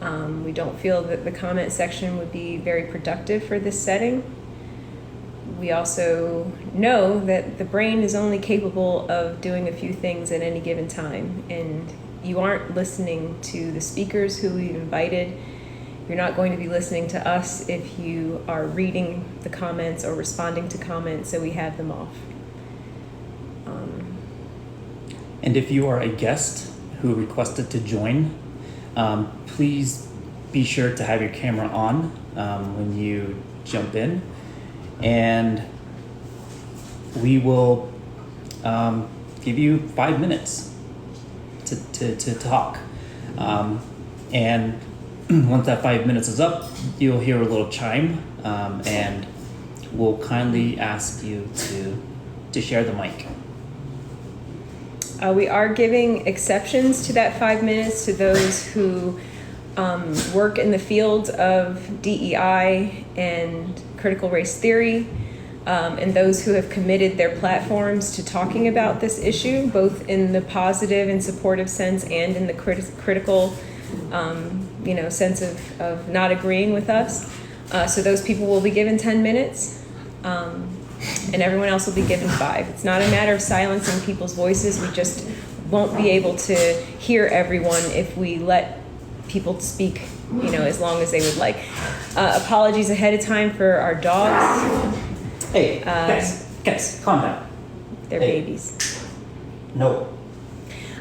We don't feel that the comment section would be very productive for this setting. We also know that the brain is only capable of doing a few things at any given time, and you aren't listening to the speakers who we've invited. You're not going to be listening to us if you are reading the comments or responding to comments, so we have them off. And if you are a guest who requested to join, please be sure to have your camera on when you jump in, and we will give you 5 minutes to talk. And once that 5 minutes is up, you'll hear a little chime, and we'll kindly ask you to share the mic. We are giving exceptions to that 5 minutes to those who work in the field of DEI and critical race theory, and those who have committed their platforms to talking about this issue, both in the positive and supportive sense and in the critical sense of not agreeing with us. So those people will be given 10 minutes. And everyone else will be given 5. It's not a matter of silencing people's voices. We just won't be able to hear everyone if we let people speak, as long as they would like. Apologies ahead of time for our dogs. Hey, guys, calm down. They're babies. No.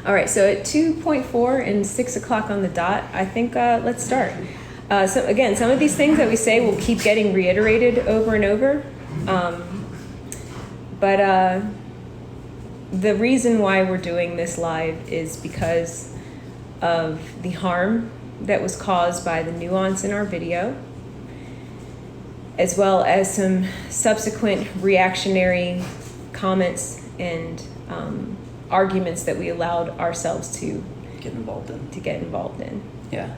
All right, so at 2:4 and 6 o'clock on the dot, I think let's start. So again, some of these things that we say will keep getting reiterated over and over. But the reason why we're doing this live is because of the harm that was caused by the nuance in our video, as well as some subsequent reactionary comments and arguments that we allowed ourselves to get involved in. Yeah.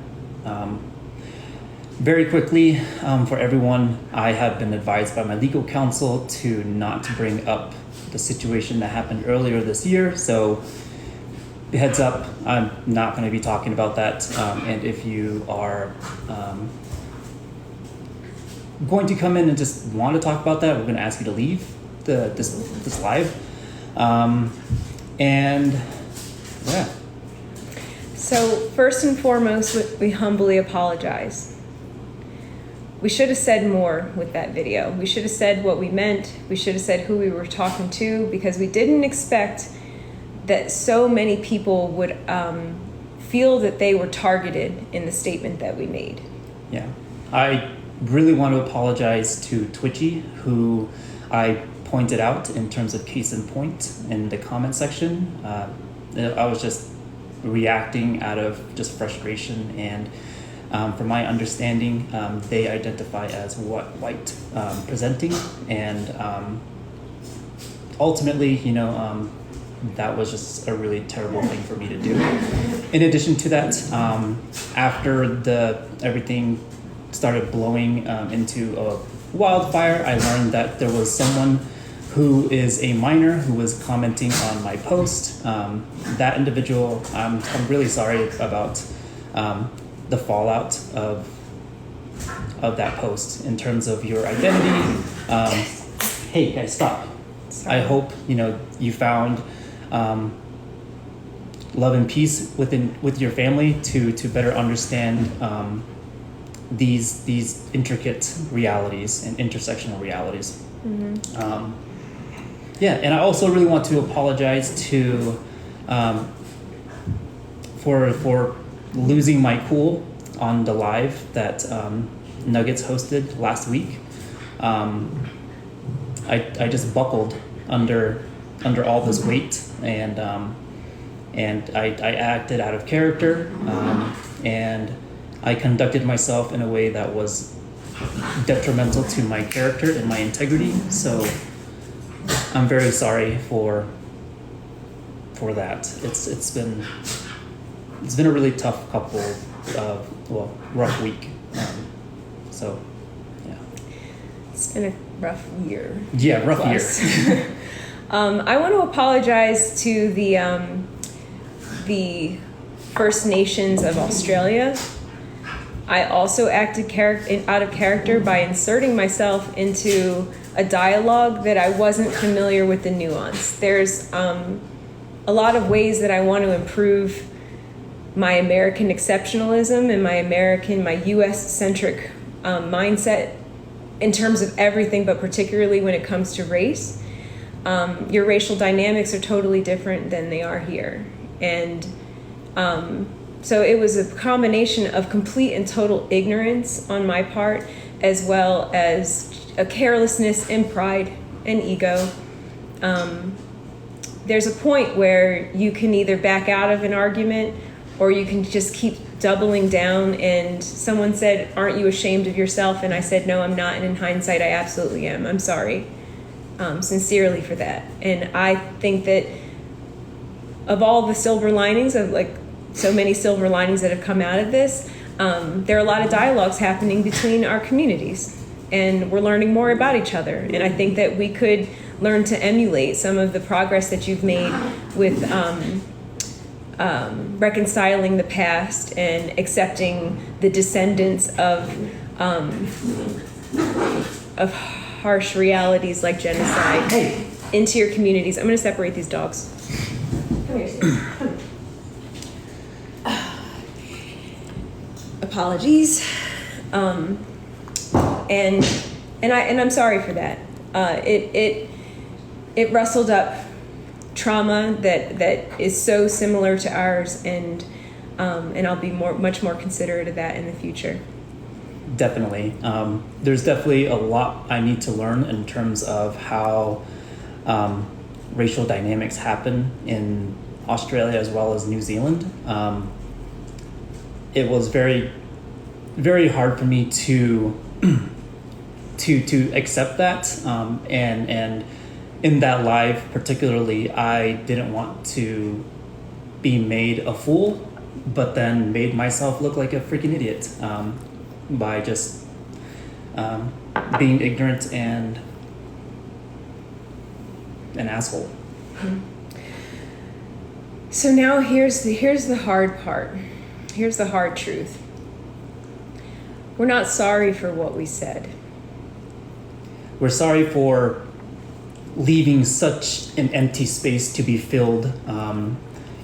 Very quickly, for everyone, I have been advised by my legal counsel to not bring up the situation that happened earlier this year. So, heads up, I'm not going to be talking about that. And if you are going to come in and just want to talk about that, we're going to ask you to leave this live. And yeah. So first and foremost, we humbly apologize. We should have said more with that video. We should have said what we meant. We should have said who we were talking to, because we didn't expect that so many people would feel that they were targeted in the statement that we made. Yeah. I really want to apologize to Twitchy, who I pointed out in terms of case in point in the comment section. I was just reacting out of just frustration, and from my understanding, they identify as white presenting, and ultimately, that was just a really terrible thing for me to do. In addition to that, after everything started blowing into a wildfire, I learned that there was someone who is a minor who was commenting on my post. That individual, I'm really sorry about the fallout of that post in terms of your identity. Hey guys, stop. Sorry. I hope you found love and peace with your family to better understand these intricate realities and intersectional realities. Mm-hmm. And I also really want to apologize to for losing my cool on the live that Nuggets hosted last week. I just buckled under all this weight, and I acted out of character, and I conducted myself in a way that was detrimental to my character and my integrity. So I'm very sorry for that. It's been a really tough couple of rough week. So yeah, it's been a rough year. Yeah, rough year. I want to apologize to the First Nations of Australia. I also acted out of character by inserting myself into a dialogue that I wasn't familiar with the nuance. There's a lot of ways that I want to improve my American exceptionalism and my US-centric mindset in terms of everything, but particularly when it comes to race. Your racial dynamics are totally different than they are here. And so it was a combination of complete and total ignorance on my part, as well as a carelessness and pride and ego. There's a point where you can either back out of an argument or you can just keep doubling down. And someone said, "Aren't you ashamed of yourself?" And I said, "No, I'm not. And in hindsight, I absolutely am. I'm sorry, sincerely for that." And I think that of all the silver linings of so many silver linings that have come out of this, there are a lot of dialogues happening between our communities, and we're learning more about each other. And I think that we could learn to emulate some of the progress that you've made with reconciling the past and accepting the descendants of harsh realities like genocide into your communities. I'm going to separate these dogs. Come here, Steve. Apologies, and I'm sorry for that. It rustled up trauma that is so similar to ours, and I'll be much more considerate of that in the future. Definitely, there's definitely a lot I need to learn in terms of how racial dynamics happen in Australia as well as New Zealand. It was very, very hard for me to accept that, and in that live particularly, I didn't want to be made a fool, but then made myself look like a freaking idiot by just being ignorant and an asshole. So now here's the hard part. Here's the hard truth. We're not sorry for what we said. We're sorry for leaving such an empty space to be filled,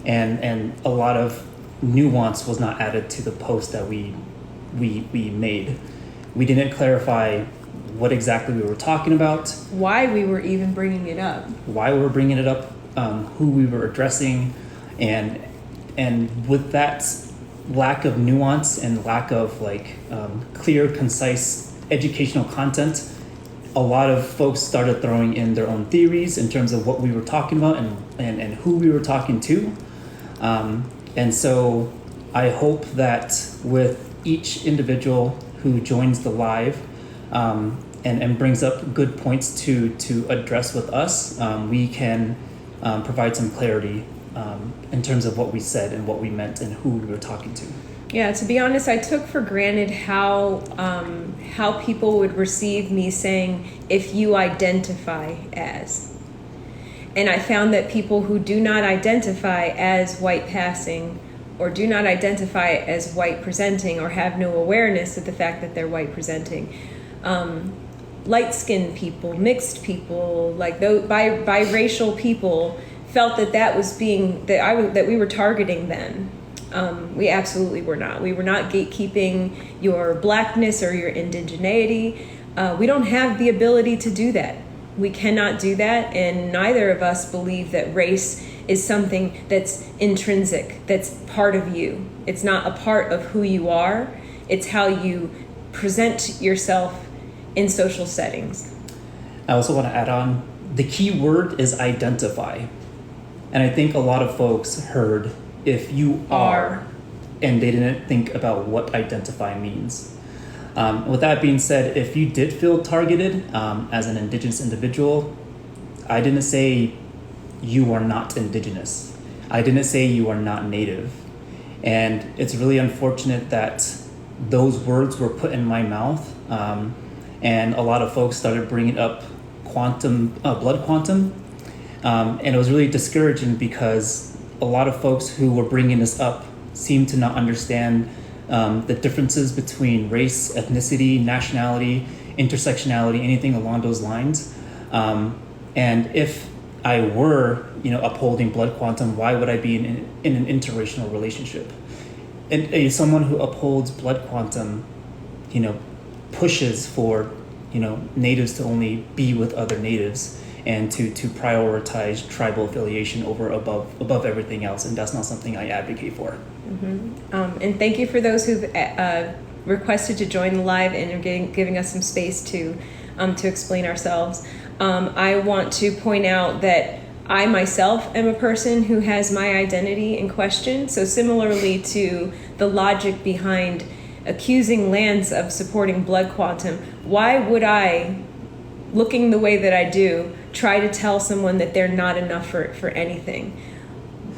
and a lot of nuance was not added to the post that we made. We didn't clarify what exactly we were talking about, why we were even bringing it up, who we were addressing, and with that lack of nuance and lack of clear, concise educational content, a lot of folks started throwing in their own theories in terms of what we were talking about and who we were talking to. And so I hope that with each individual who joins the live and brings up good points to address with us, we can provide some clarity in terms of what we said and what we meant and who we were talking to. Yeah, to be honest, I took for granted how people would receive me saying, "if you identify as." And I found that people who do not identify as white passing or do not identify as white presenting or have no awareness of the fact that they're white presenting, light-skinned people, mixed people, biracial people, felt that we were targeting them. We absolutely were not. We were not gatekeeping your blackness or your indigeneity. We don't have the ability to do that. We cannot do that, and neither of us believe that race is something that's intrinsic, that's part of you. It's not a part of who you are. It's how you present yourself in social settings. I also want to add on, the key word is identify. And I think a lot of folks heard "if you are," and they didn't think about what identify means. With that being said, if you did feel targeted as an Indigenous individual, I didn't say you are not Indigenous. I didn't say you are not Native. And it's really unfortunate that those words were put in my mouth, and a lot of folks started bringing up blood quantum, and it was really discouraging because a lot of folks who were bringing this up seemed to not understand the differences between race, ethnicity, nationality, intersectionality, anything along those lines. And if I were, upholding blood quantum, why would I be in an interracial relationship? And someone who upholds blood quantum, pushes for, natives to only be with other natives and to prioritize tribal affiliation above everything else, and that's not something I advocate for. And thank you for those who've requested to join the live and are giving us some space to explain ourselves. I want to point out that I myself am a person who has my identity in question. So similarly to the logic behind accusing Lance of supporting blood quantum, why would I, looking the way that I do, try to tell someone that they're not enough for anything,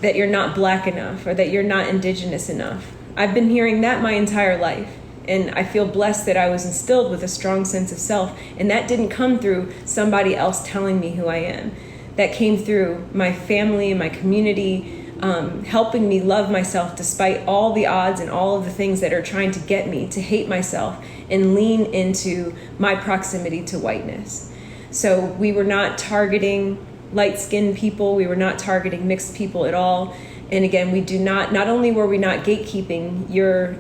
that you're not black enough, or that you're not indigenous enough? I've been hearing that my entire life, and I feel blessed that I was instilled with a strong sense of self, and that didn't come through somebody else telling me who I am. That came through my family and my community, helping me love myself despite all the odds and all of the things that are trying to get me to hate myself and lean into my proximity to whiteness. So we were not targeting light-skinned people, we were not targeting mixed people at all. And again, we do not only were we not gatekeeping your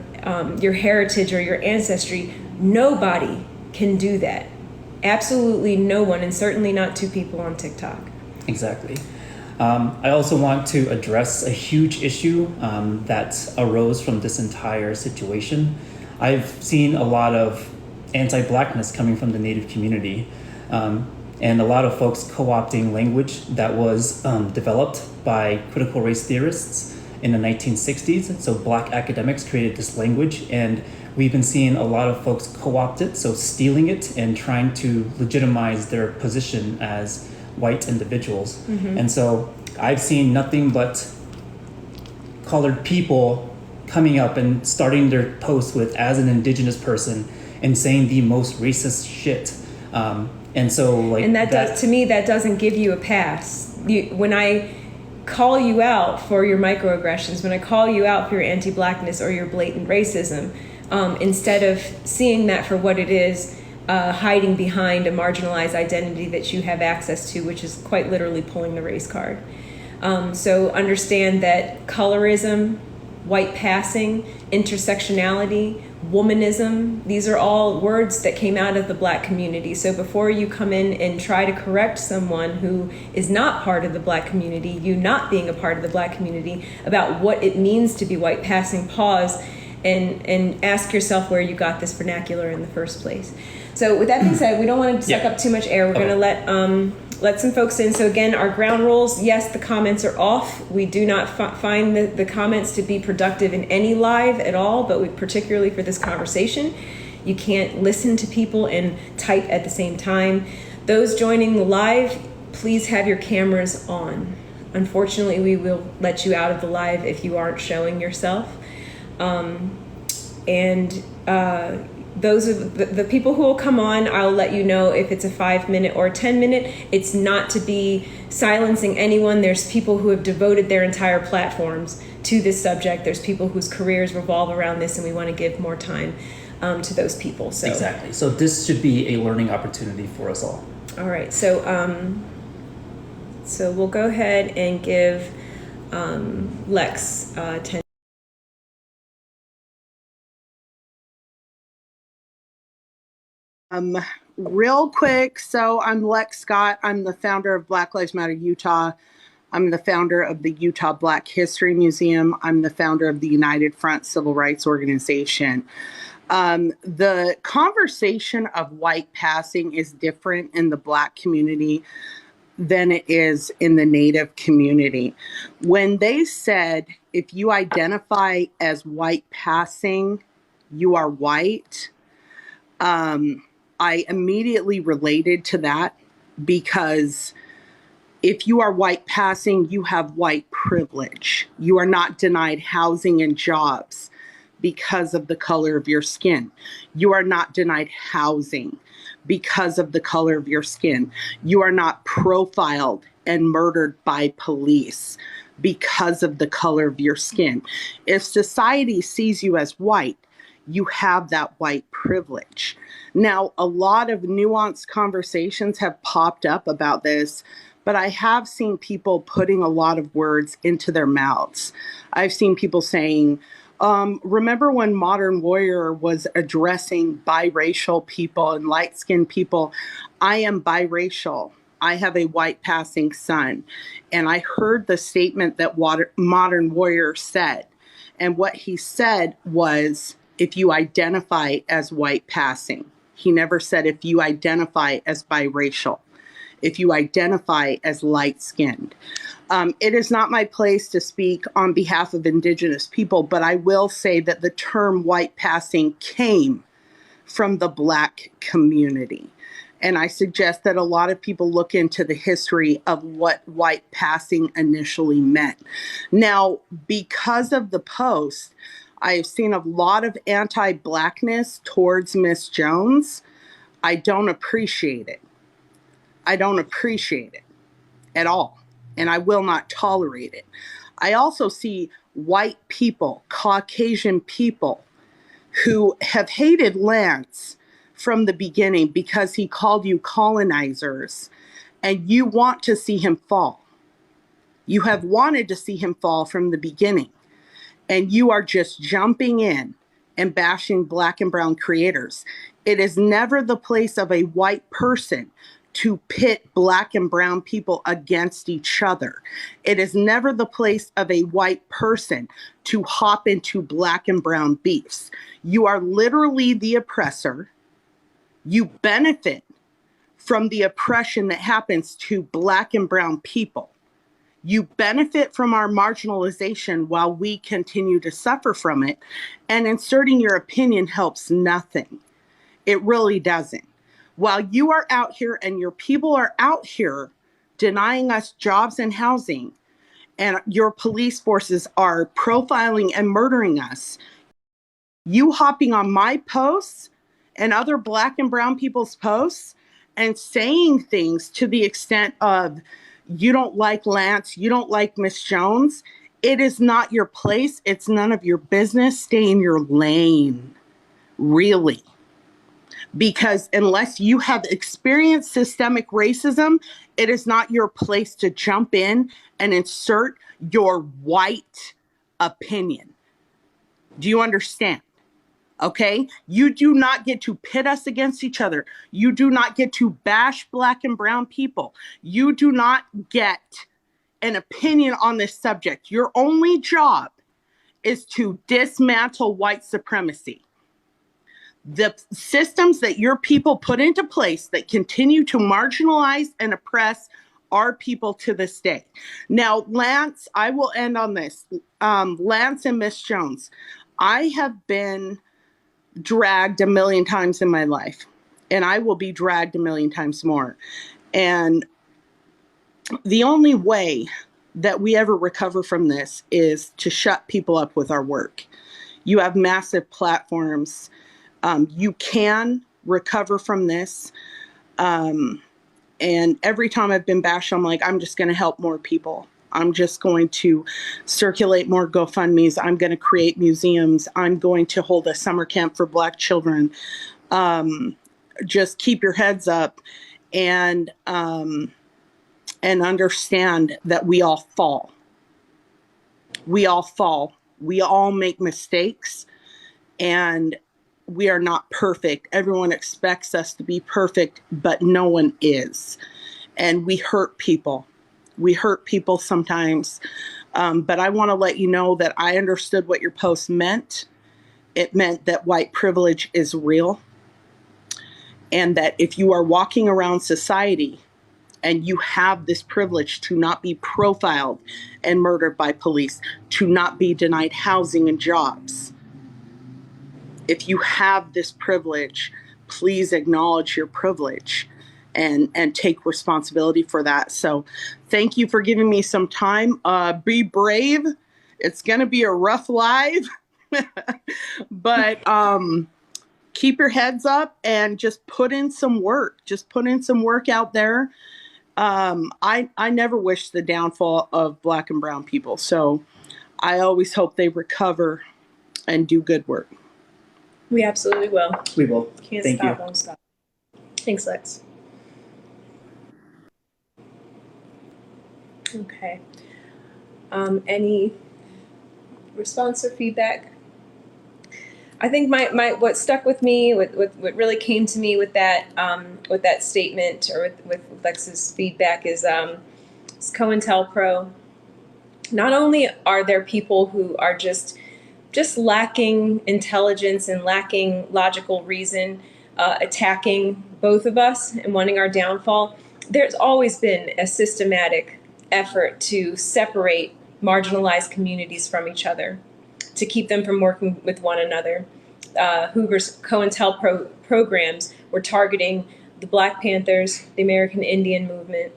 heritage or your ancestry, nobody can do that. Absolutely no one, and certainly not two people on TikTok. Exactly. I also want to address a huge issue that arose from this entire situation. I've seen a lot of anti-Blackness coming from the Native community, and a lot of folks co-opting language that was developed by critical race theorists in the 1960s. So Black academics created this language, and we've been seeing a lot of folks co-opt it, so stealing it and trying to legitimize their position as white individuals. And so I've seen nothing but colored people coming up and starting their posts with "as an indigenous person" and saying the most racist shit. And so does, to me, that doesn't give you a pass. When I call you out for your microaggressions, when I call you out for your anti-Blackness or your blatant racism, instead of seeing that for what it is, hiding behind a marginalized identity that you have access to, which is quite literally pulling the race card. So understand that colorism, white passing, intersectionality, womanism, these are all words that came out of the Black community. So before you come in and try to correct someone who is not part of the Black community, you not being a part of the Black community, about what it means to be white passing, pause and ask yourself where you got this vernacular in the first place. So with that being said, we don't want to suck up too much air. We're going to let some folks in. So again, our ground rules, yes, the comments are off. We do not find the comments to be productive in any live at all, but particularly for this conversation. You can't listen to people and type at the same time. Those joining the live, please have your cameras on. Unfortunately, we will let you out of the live if you aren't showing yourself. Those are the people who will come on. I'll let you know if it's a 5-minute or a 10-minute. It's not to be silencing anyone. There's people who have devoted their entire platforms to this subject. There's people whose careers revolve around this, and we want to give more time to those people. So exactly. So this should be a learning opportunity for us all. All right. So we'll go ahead and give Lex 10. Real quick, so I'm Lex Scott. I'm the founder of Black Lives Matter Utah. I'm the founder of the Utah Black History Museum. I'm the founder of the United Front Civil Rights Organization. The conversation of white passing is different in the Black community than it is in the Native community. When they said, if you identify as white passing, you are white, I immediately related to that, because if you are white passing, you have white privilege. You are not denied housing and jobs because of the color of your skin. You are not denied housing because of the color of your skin. You are not profiled and murdered by police because of the color of your skin. If society sees you as white, you have that white privilege. Now, a lot of nuanced conversations have popped up about this, but I have seen people putting a lot of words into their mouths. I've seen people saying, remember when Modern Warrior was addressing biracial people and light-skinned people? I am biracial. I have a white passing son. And I heard the statement that Modern Warrior said. And what he said was, if you identify as white passing. He never said if you identify as biracial, if you identify as light-skinned. It is not my place to speak on behalf of Indigenous people, but I will say that the term white passing came from the Black community. And I suggest that a lot of people look into the history of what white passing initially meant. Now, because of the post, I have seen a lot of anti-Blackness towards Miss Jones. I don't appreciate it. I don't appreciate it at all. And I will not tolerate it. I also see white people, Caucasian people, who have hated Lance from the beginning because he called you colonizers, and you want to see him fall. You have wanted to see him fall from the beginning, and you are just jumping in and bashing Black and brown creators. It is never the place of a white person to pit Black and brown people against each other. It is never the place of a white person to hop into Black and brown beefs. You are literally the oppressor. You benefit from the oppression that happens to Black and brown people. You benefit from our marginalization while we continue to suffer from it. And inserting your opinion helps nothing. It really doesn't. While you are out here and your people are out here denying us jobs and housing, and your police forces are profiling and murdering us, you hopping on my posts and other Black and brown people's posts and saying things to the extent of, you don't like Lance, you don't like Miss Jones, it is not your place. It's none of your business. Stay in your lane, really. Because unless you have experienced systemic racism, it is not your place to jump in and insert your white opinion. Do you understand? Okay? You do not get to pit us against each other. You do not get to bash Black and brown people. You do not get an opinion on this subject. Your only job is to dismantle white supremacy. The systems that your people put into place that continue to marginalize and oppress our people to this day. Now, Lance, I will end on this. Lance and Miss Jones, I have been dragged a million times in my life, and I will be dragged a million times more. And the only way that we ever recover from this is to shut people up with our work. You have massive platforms. You can recover from this. And every time I've been bashed, I'm like, I'm just going to help more people. I'm just going to circulate more GoFundMes. I'm going to create museums. I'm going to hold a summer camp for Black children. Just keep your heads up and understand that we all fall. We all fall. We all make mistakes, and we are not perfect. Everyone expects us to be perfect, but no one is. And we hurt people. We hurt people sometimes. But I want to let you know that I understood what your post meant. It meant that white privilege is real. And that if you are walking around society and you have this privilege to not be profiled and murdered by police, to not be denied housing and jobs, if you have this privilege, please acknowledge your privilege and take responsibility for that. So thank you for giving me some time. Be brave. It's going to be a rough live, but keep your heads up and just put in some work. Just put in some work out there. I never wish the downfall of Black and brown people. So I always hope they recover and do good work. We absolutely will. We will. Can't Thank stop, you. won't stop. Thanks, Lex. Okay. Any response or feedback? I think my what stuck with me, what really came to me with that statement or with Lex's feedback is COINTELPRO. Not only are there people who are just lacking intelligence and lacking logical reason, attacking both of us and wanting our downfall, there's always been a systematic effort to separate marginalized communities from each other, to keep them from working with one another. Hoover's COINTELPRO programs were targeting the Black Panthers, the American Indian Movement,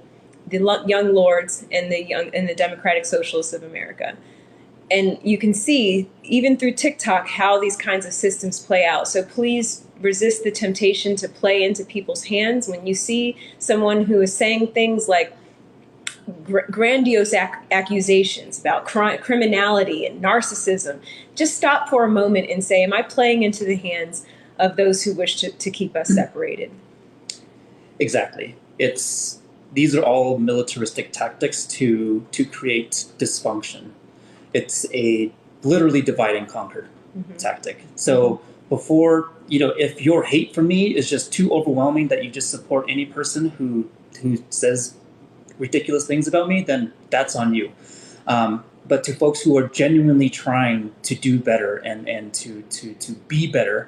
the Young Lords, and the Democratic Socialists of America. And you can see, even through TikTok, how these kinds of systems play out. So please resist the temptation to play into people's hands. When you see someone who is saying things like grandiose accusations about criminality and narcissism, just stop for a moment and say, am I playing into the hands of those who wish to keep us separated? Exactly. These are all militaristic tactics to create dysfunction. It's a literally divide and conquer tactic. So before, if your hate for me is just too overwhelming that you just support any person who says ridiculous things about me, then that's on you. But to folks who are genuinely trying to do better and to be better,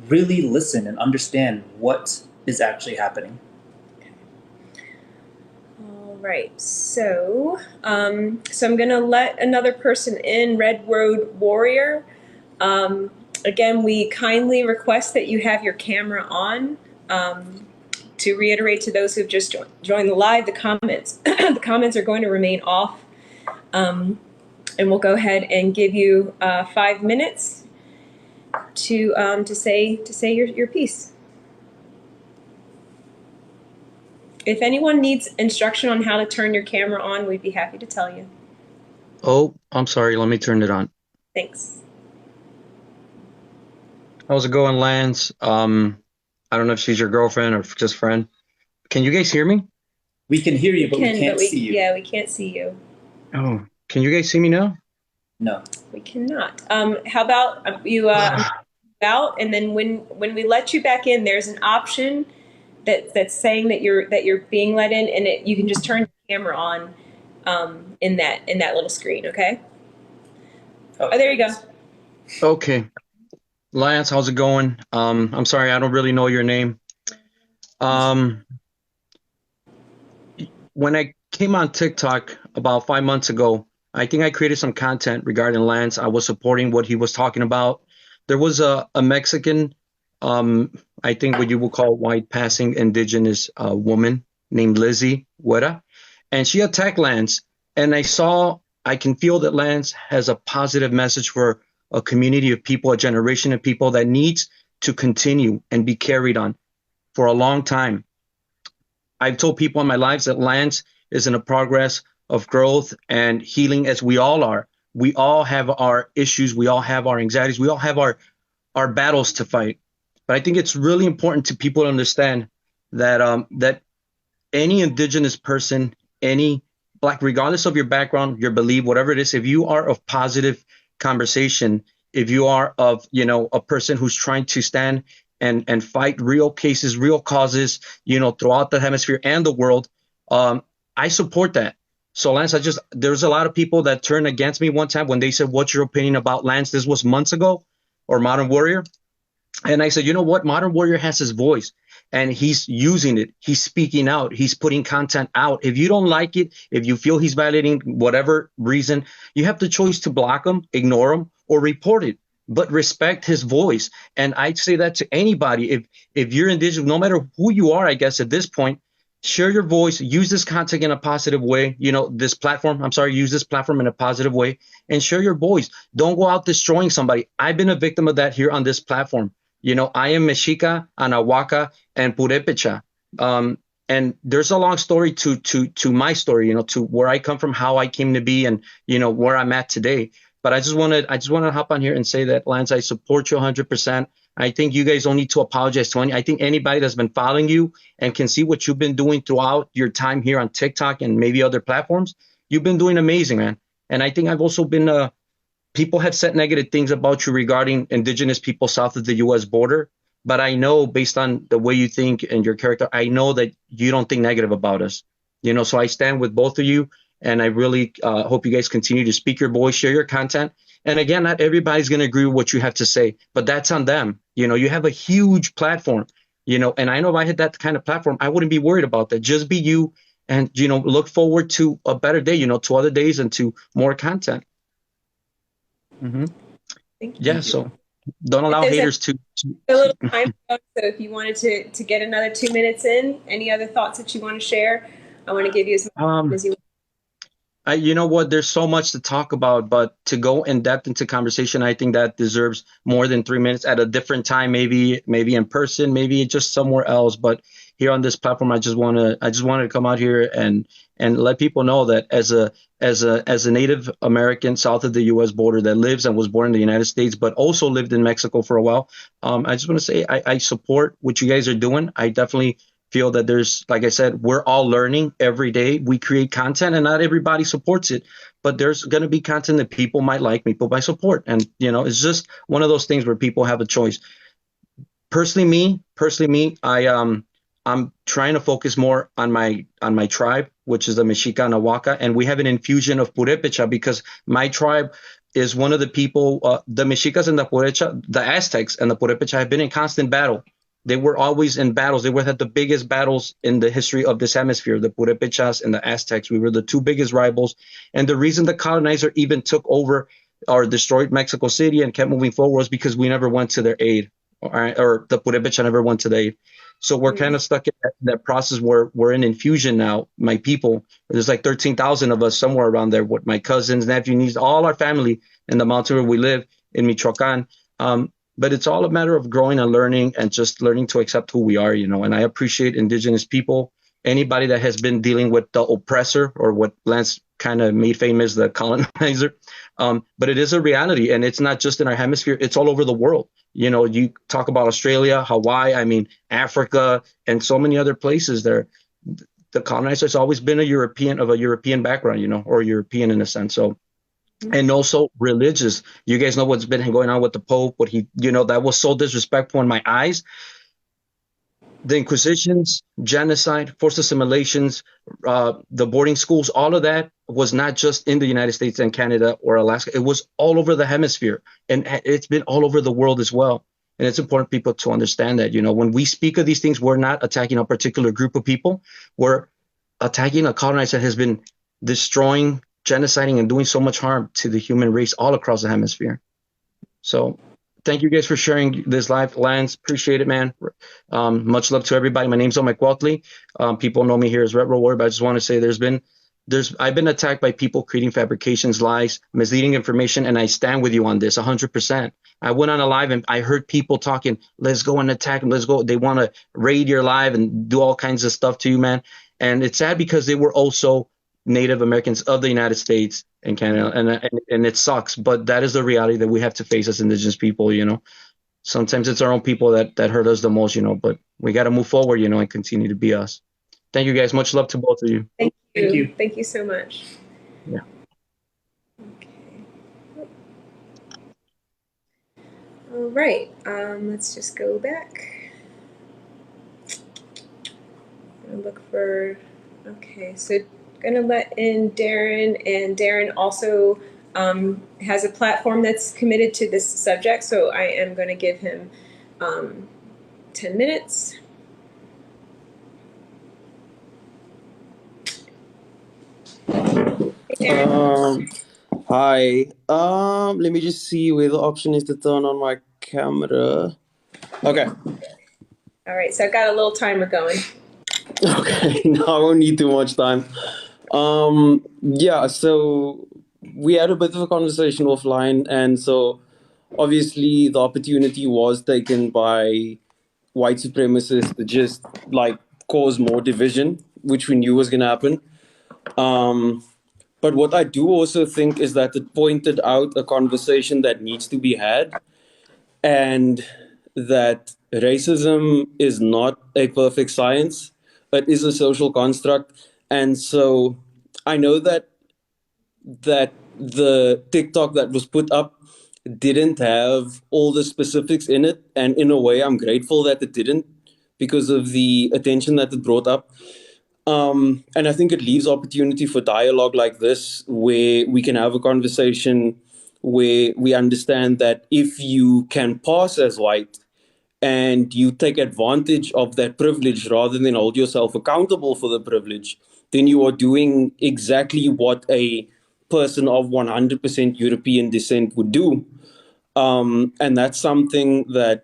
really listen and understand what is actually happening. All right, so I'm going to let another person in, Red Road Warrior. Again, we kindly request that you have your camera on. To reiterate to those who've just joined the live, the comments are going to remain off, and we'll go ahead and give you 5 minutes to say your piece. If anyone needs instruction on how to turn your camera on, we'd be happy to tell you. Oh, I'm sorry. Let me turn it on. Thanks. How's it going, Lance? I don't know if she's your girlfriend or just friend. Can you guys hear me? We can hear you, but we can't see you. Yeah, we can't see you. Oh, can you guys see me now? No. We cannot. How about you out, and then when we let you back in, there's an option that's saying that you're being let in, and you can just turn the camera on in that little screen. Okay. Oh, there you go. Okay. Lance, how's it going? I'm sorry, I don't really know your name. When I came on TikTok about 5 months ago, I think I created some content regarding Lance. I was supporting what he was talking about. There was a Mexican, I think what you would call white passing indigenous woman named Lizzie Huerta, and she attacked Lance. And I can feel that Lance has a positive message for a community of people, a generation of people that needs to continue and be carried on for a long time. I've told people in my lives that Lance is in a progress of growth and healing, as we all are. We all have our issues. We all have our anxieties. We all have our battles to fight. But I think it's really important to people to understand that that any indigenous person, any Black, regardless of your background, your belief, whatever it is, if you are of positive conversation, if you are of, a person who's trying to stand and fight real cases, real causes, throughout the hemisphere and the world, I support that. So Lance, there's a lot of people that turned against me one time when they said, what's your opinion about Lance? This was months ago, or Modern Warrior. And I said, you know what? Modern Warrior has his voice and he's using it. He's speaking out. He's putting content out. If you don't like it, if you feel he's violating whatever reason, you have the choice to block him, ignore him, or report it. But respect his voice. And I'd say that to anybody. If you're indigenous, no matter who you are, I guess at this point, share your voice, use this content in a positive way. Use this platform in a positive way and share your voice. Don't go out destroying somebody. I've been a victim of that here on this platform. I am Mexica, Anahuaca, and Purepecha. And there's a long story to my story, to where I come from, how I came to be, and where I'm at today. But I just wanted to hop on here and say that, Lance, I support you 100%. I think you guys don't need to apologize to any. I think anybody that's been following you and can see what you've been doing throughout your time here on TikTok and maybe other platforms, you've been doing amazing, man. And I think I've also been people have said negative things about you regarding indigenous people south of the U.S. border. But I know, based on the way you think and your character, I know that you don't think negative about us. So I stand with both of you, and I really hope you guys continue to speak your voice, share your content. And again, not everybody's going to agree with what you have to say, but that's on them. You have a huge platform, and I know if I had that kind of platform, I wouldn't be worried about that. Just be you, and, look forward to a better day, to other days and to more content. Mm-hmm. Thank you. Yeah, so don't allow There's haters to. a little time, so if you wanted to get another 2 minutes in, any other thoughts that you want to share? I want to give you as much time as you want. You know what? There's so much to talk about, but to go in depth into conversation, I think that deserves more than 3 minutes at a different time, maybe in person, maybe just somewhere else. But here on this platform, I just wanted to come out here and let people know that as a Native American south of the U.S. border that lives and was born in the United States, but also lived in Mexico for a while, I just want to say I support what you guys are doing. I definitely feel that there's, like I said, we're all learning every day. We create content and not everybody supports it, but there's going to be content that people might like, people might support. And, it's just one of those things where people have a choice. Personally me, I'm trying to focus more on my tribe, which is the Mexica and Awaka. And we have an infusion of Purepecha because my tribe is one of the people, the Mexicas and the Purepecha, the Aztecs and the Purepecha have been in constant battle. They were always in battles. They were had the biggest battles in the history of this hemisphere, the Purepechas and the Aztecs. We were the two biggest rivals. And the reason the colonizer even took over or destroyed Mexico City and kept moving forward was because we never went to their aid, or the Purepecha never went to their aid. So we're kind of stuck in that process where we're in infusion now. My people, there's like 13,000 of us somewhere around there with my cousins, nephews, nieces, all our family in the mountain where we live in Michoacan. But it's all a matter of growing and learning and just learning to accept who we are, and I appreciate indigenous people, anybody that has been dealing with the oppressor or what Lance kind of made famous, the colonizer. But it is a reality, and it's not just in our hemisphere, it's all over the world. You talk about Australia, Hawaii, Africa, and so many other places there. The colonizer has always been of a European background, or European in a sense. So, and also religious. You guys know what's been going on with the Pope, what he, that was so disrespectful in my eyes. The Inquisitions, genocide, forced assimilations, the boarding schools, all of that was not just in the United States and Canada or Alaska. It was all over the hemisphere, and it's been all over the world as well. And it's important people to understand that, when we speak of these things, we're not attacking a particular group of people. We're attacking a colonizer that has been destroying, genociding, and doing so much harm to the human race all across the hemisphere. So thank you guys for sharing this live. Lance, appreciate it, man. Much love to everybody. My name's Omar Cuautli. People know me here as Red Warrior, but I just want to say I've been attacked by people creating fabrications, lies, misleading information, and I stand with you on this 100%. I went on a live and I heard people talking, let's go and attack them, let's go. They want to raid your live and do all kinds of stuff to you, man. And it's sad because they were also Native Americans of the United States and Canada, and it sucks, but that is the reality that we have to face as indigenous people. Sometimes it's our own people that hurt us the most, but we got to move forward, and continue to be us. Thank you guys. Much love to both of you. Thank you. Thank you so much. Yeah. Okay. All right. Let's just go back. I'm gonna look for. Okay, so. Gonna let in Darren, and Darren also has a platform that's committed to this subject, so I am going to give him 10 minutes. Hey, Darren. Hi. Let me just see where the option is to turn on my camera. Okay. All right, so I've got a little timer going. Okay, now I won't need too much time. Yeah, so we had a bit of a conversation offline, and so obviously the opportunity was taken by white supremacists to just like cause more division, which we knew was going to happen. But what I do also think is that it pointed out a conversation that needs to be had, and that racism is not a perfect science. It is a social construct. And so I know that the TikTok that was put up didn't have all the specifics in it. And in a way, I'm grateful that it didn't, because of the attention that it brought up. And I think it leaves opportunity for dialogue like this, where we can have a conversation where we understand that if you can pass as white and you take advantage of that privilege rather than hold yourself accountable for the privilege, then you are doing exactly what a person of 100% European descent would do. And that's something that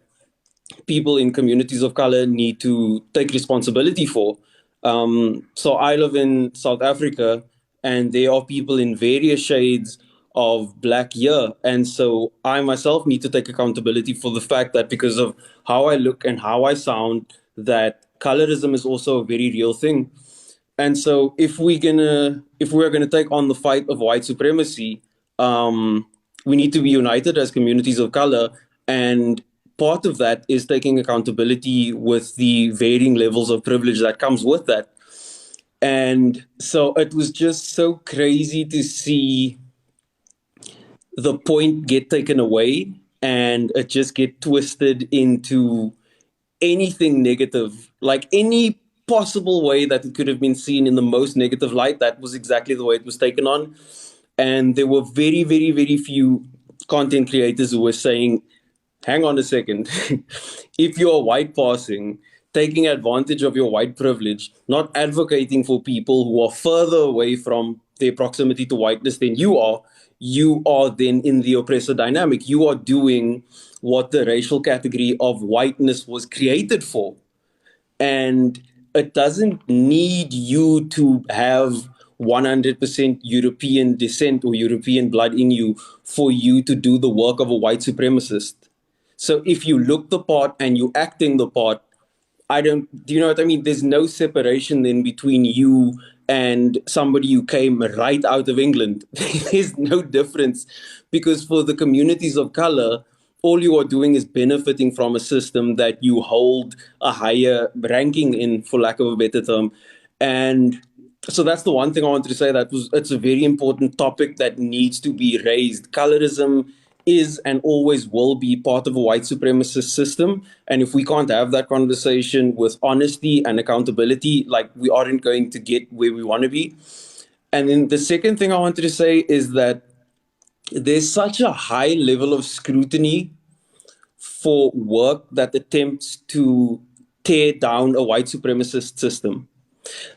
people in communities of color need to take responsibility for. So I live in South Africa, and there are people in various shades of black here. And so I myself need to take accountability for the fact that because of how I look and how I sound, that colorism is also a very real thing. And so if we're gonna take on the fight of white supremacy, we need to be united as communities of color. And part of that is taking accountability with the varying levels of privilege that comes with that. And so it was just so crazy to see the point get taken away and it just get twisted into anything negative, like any possible way that it could have been seen in the most negative light. That was exactly the way it was taken on. And there were very, very, very few content creators who were saying, hang on a second, if you're white passing, taking advantage of your white privilege, not advocating for people who are further away from their proximity to whiteness than you are then in the oppressor dynamic. You are doing what the racial category of whiteness was created for. And it doesn't need you to have 100% European descent or European blood in you for you to do the work of a white supremacist. So if you look the part and you acting the part, do you know what I mean? There's no separation then between you and somebody who came right out of England. There's no difference, because for the communities of color, all you are doing is benefiting from a system that you hold a higher ranking in, for lack of a better term. And so that's the one thing I wanted to say, it's a very important topic that needs to be raised. Colorism is and always will be part of a white supremacist system. And if we can't have that conversation with honesty and accountability, like, we aren't going to get where we want to be. And then the second thing I wanted to say is that there's such a high level of scrutiny for work that attempts to tear down a white supremacist system.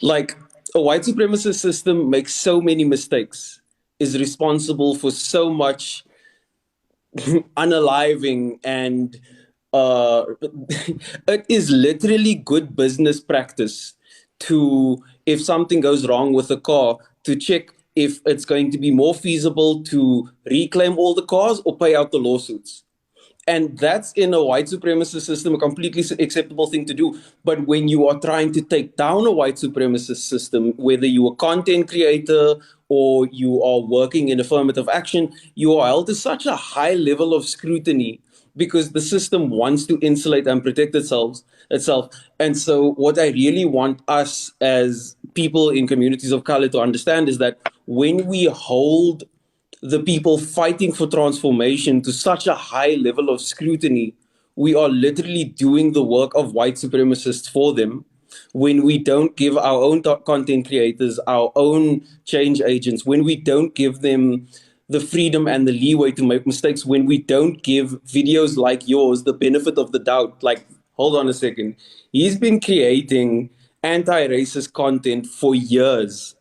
Like, a white supremacist system makes so many mistakes, is responsible for so much unaliving, and it is literally good business practice to, if something goes wrong with a car, to check if it's going to be more feasible to reclaim all the cars or pay out the lawsuits. And that's, in a white supremacist system, a completely acceptable thing to do. But when you are trying to take down a white supremacist system, whether you're a content creator or you are working in affirmative action, you are held to such a high level of scrutiny because the system wants to insulate and protect itself. And so what I really want us as people in communities of color to understand is that when we hold the people fighting for transformation to such a high level of scrutiny, we are literally doing the work of white supremacists for them. When we don't give our own content creators, our own change agents, when we don't give them the freedom and the leeway to make mistakes, when we don't give videos like yours the benefit of the doubt, like, hold on a second, he's been creating anti-racist content for years.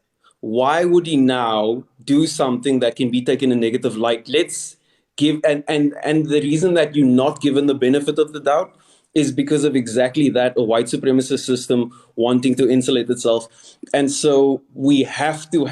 Why would he now do something that can be taken in a negative light? Let's give, and the reason that you're not given the benefit of the doubt is because of exactly that, a white supremacist system wanting to insulate itself. And so we have to,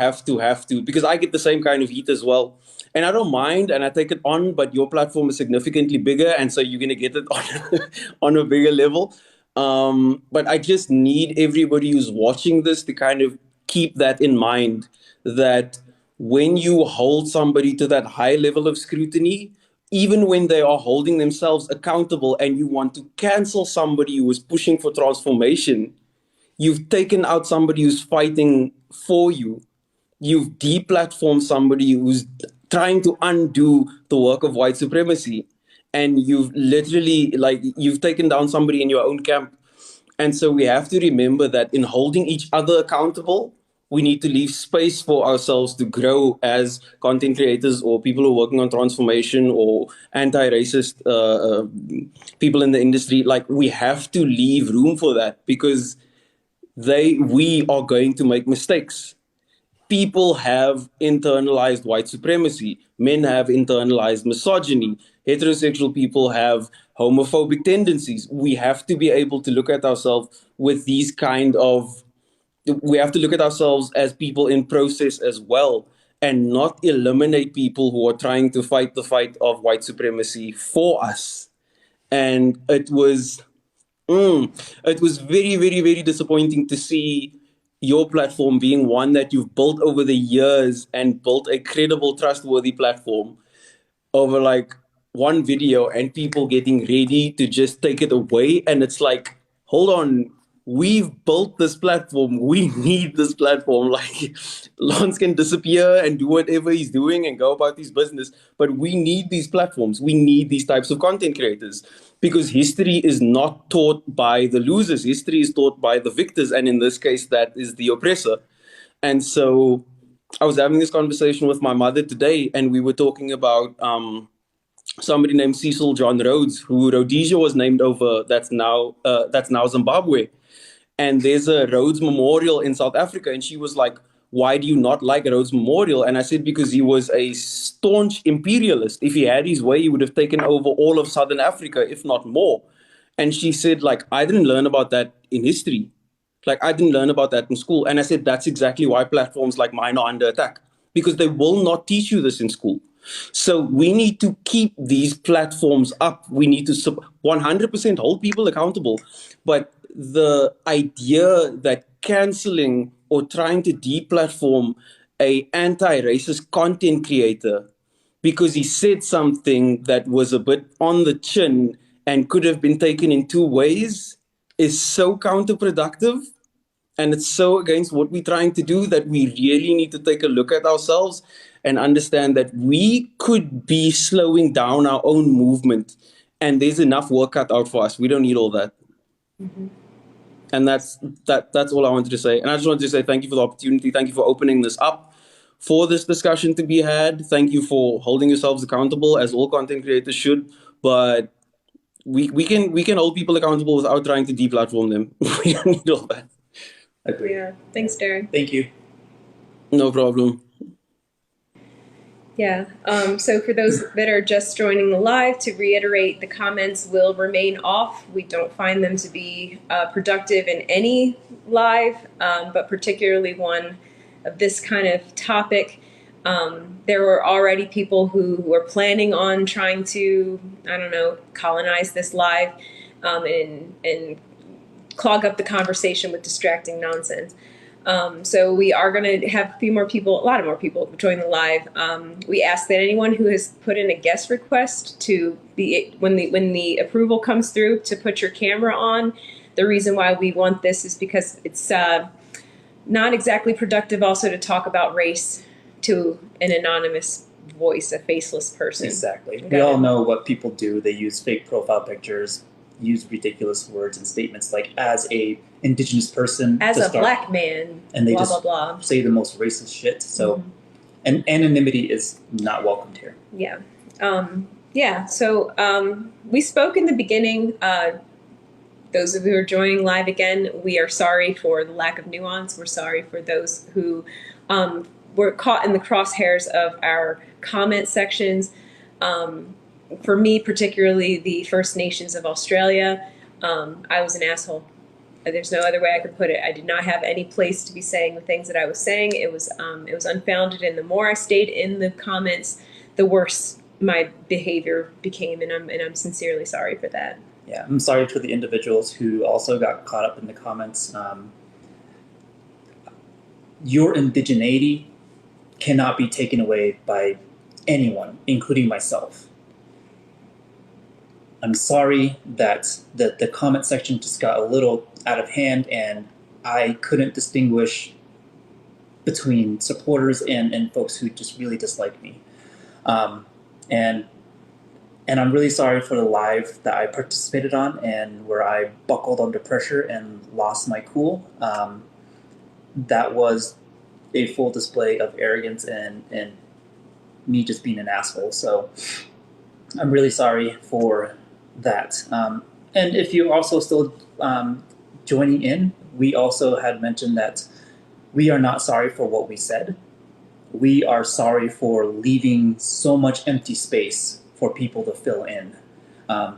because I get the same kind of heat as well. And I don't mind, and I take it on, but your platform is significantly bigger, and so you're going to get it on, on a bigger level. But I just need everybody who's watching this to kind of keep that in mind, that when you hold somebody to that high level of scrutiny, even when they are holding themselves accountable and you want to cancel somebody who is pushing for transformation, you've taken out somebody who's fighting for you. You've deplatformed somebody who's trying to undo the work of white supremacy. And you've literally, like, you've taken down somebody in your own camp. And so we have to remember that in holding each other accountable, we need to leave space for ourselves to grow as content creators or people who are working on transformation or anti-racist people in the industry. Like, we have to leave room for that, because we are going to make mistakes. People have internalized white supremacy. Men have internalized misogyny. Heterosexual people have homophobic tendencies. We have to be able to look at ourselves with these kind of, we have to look at ourselves as people in process as well, and not eliminate people who are trying to fight the fight of white supremacy for us. And it was very, very, very disappointing to see your platform being one that you've built over the years and built a credible, trustworthy platform over like one video, and people getting ready to just take it away. And it's like, hold on, we've built this platform. We need this platform. Like, Lance can disappear and do whatever he's doing and go about his business, but we need these platforms. We need these types of content creators, because history is not taught by the losers. History is taught by the victors. And in this case, that is the oppressor. And so I was having this conversation with my mother today, and we were talking about somebody named Cecil John Rhodes, who Rhodesia was named over. That's now Zimbabwe. And there's a Rhodes Memorial in South Africa. And she was like, why do you not like Rhodes Memorial? And I said, because he was a staunch imperialist. If he had his way, he would have taken over all of Southern Africa, if not more. And she said, like, I didn't learn about that in history. Like, I didn't learn about that in school. And I said, that's exactly why platforms like mine are under attack, because they will not teach you this in school. So we need to keep these platforms up. We need to 100% hold people accountable. But the idea that canceling or trying to deplatform a anti-racist content creator because he said something that was a bit on the chin and could have been taken in two ways is so counterproductive, and it's so against what we're trying to do, that we really need to take a look at ourselves and understand that we could be slowing down our own movement, and there's enough work cut out for us. We don't need all that. Mm-hmm. And that's all I wanted to say. And I just wanted to say thank you for the opportunity. Thank you for opening this up for this discussion to be had. Thank you for holding yourselves accountable, as all content creators should. But we can hold people accountable without trying to deplatform them. We don't need all that. Agree. Yeah. Thanks, Darren. Thank you. No problem. Yeah. So for those that are just joining the live, to reiterate, the comments will remain off. We don't find them to be productive in any live, but particularly one of this kind of topic. There were already people who were planning on trying to, I don't know, colonize this live and clog up the conversation with distracting nonsense. So we are going to have a lot more people join the live. We ask that anyone who has put in a guest request to be, when the approval comes through, to put your camera on. The reason why we want this is because it's not exactly productive also to talk about race to an anonymous voice, a faceless person. Exactly. We all know what people do. They use fake profile pictures, use ridiculous words and statements like "as a indigenous person," as a black man, and they blah, just blah, blah. say the most racist shit. So, and anonymity is not welcomed here. Yeah. So we spoke in the beginning. Those of you who are joining live again, we are sorry for the lack of nuance. We're sorry for those who were caught in the crosshairs of our comment sections. For me, particularly the First Nations of Australia, I was an asshole. There's no other way I could put it. I did not have any place to be saying the things that I was saying. It was unfounded, and the more I stayed in the comments, the worse my behavior became, and I'm sincerely sorry for that. Yeah, I'm sorry for the individuals who also got caught up in the comments. Your indigeneity cannot be taken away by anyone, including myself. I'm sorry that the comment section just got a little out of hand and I couldn't distinguish between supporters and folks who just really dislike me. And I'm really sorry for the live that I participated on and where I buckled under pressure and lost my cool. That was a full display of arrogance and me just being an asshole. So I'm really sorry for that. And if you're also still joining in, we also had mentioned that we are not sorry for what we said. We are sorry for leaving so much empty space for people to fill in.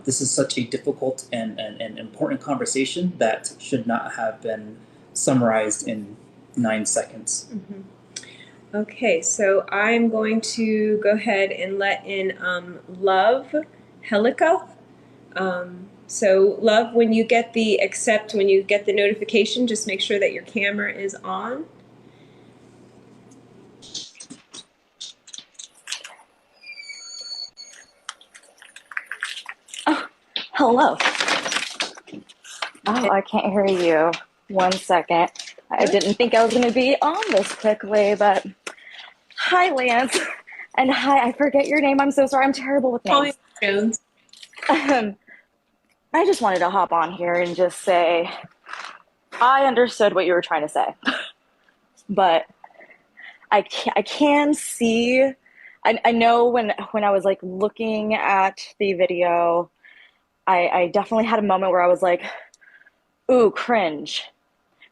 This is such a difficult and important conversation that should not have been summarized in 9 seconds. Mm-hmm. Okay, so I'm going to go ahead and let in Love Helica. So Love, when you get the notification, just make sure that your camera is on. Oh, hello. Oh, I can't hear you. 1 second. I didn't think I was going to be on this quickly, but hi, Lance. And hi, I forget your name. I'm so sorry. I'm terrible with names. Jones. I just wanted to hop on here and just say I understood what you were trying to say, but I can see. I know when I was like looking at the video, I definitely had a moment where I was like, ooh, cringe.